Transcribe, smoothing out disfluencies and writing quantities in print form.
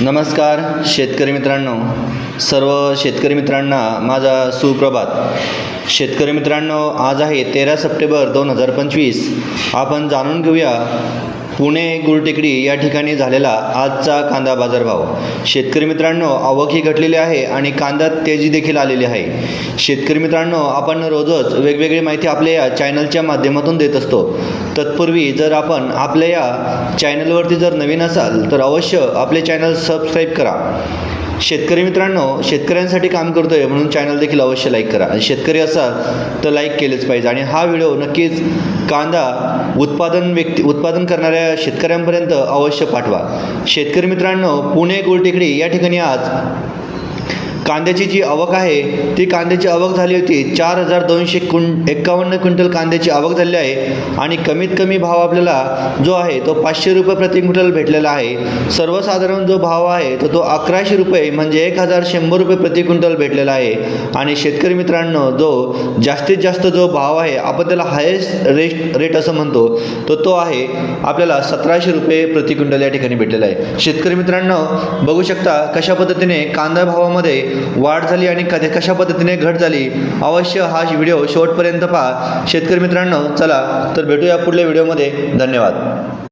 नमस्कार शेतकरी मित्रांनो, सर्व शेतकरी मित्रांना माझा सुप्रभात। शेतकरी मित्रांनो, आज आहे 13 सप्टेंबर 2025। आपण जाणून घेऊया पुणे गुलटेकडी या ठिकाणी झालेला आजचा कांदा बाजारभाव। शेतकरी मित्रांनो, आवकही घटलेली आहे आणि कांद्यात तेजी देखील आलेली आहे। शेतकरी मित्रांनो, आपण रोजच वेगवेगळी माहिती आपल्या या चॅनलच्या माध्यमातून देत असतो। तत्पूर्वी जर आपण आपल्या या चॅनलवरती जर नवीन असाल तर अवश्य आपले चॅनल सबस्क्राईब करा। शेतकरी मित्रांनो, शेतकऱ्यांसाठी काम करतोय म्हणून चॅनल देखील अवश्य लाईक करा। आणि शेतकरी असाल तर लाईक केलेच पाहिजे आणि हा व्हिडिओ नक्कीच कांदा उत्पादन करणाऱ्या शेतकऱ्यांपर्यंत अवश्य पाठवा। शेतकरी मित्रांनो, पुणे गुलटेकडी या ठिकाणी आज कांद्याची जी आवक आहे ती कांद्याची आवक झाली होती 4251 क्विंटल कांद्याची आवक झाली आहे आणि कमीत कमी भाव आपल्याला जो आहे तो 500 रुपये प्रति क्विंटल भेटलेला आहे। सर्वसाधारण जो भाव आहे तो 1100 रुपये म्हणजे 1100 रुपये प्रति क्विंटल भेटलेला आहे। आणि शेतकरी मित्रांनो, जो जास्तीत जास्त जो भाव आहे आपण त्याला हायेस्ट रेट असं म्हणतो तो आहे आपल्याला 1700 रुपये प्रति क्विंटल या ठिकाणी भेटलेला आहे। शेतकरी मित्रांनो, बघू शकता कशा पद्धतीने कांदा भावामध्ये वाढ झाली आणि कशा पद्धतीने घट झाली। अवश्य हा व्हिडिओ शेवटपर्यंत पहा। शेतकरी मित्रांनो, चला तर भेटूया पुढल्या व्हिडिओमध्ये। धन्यवाद।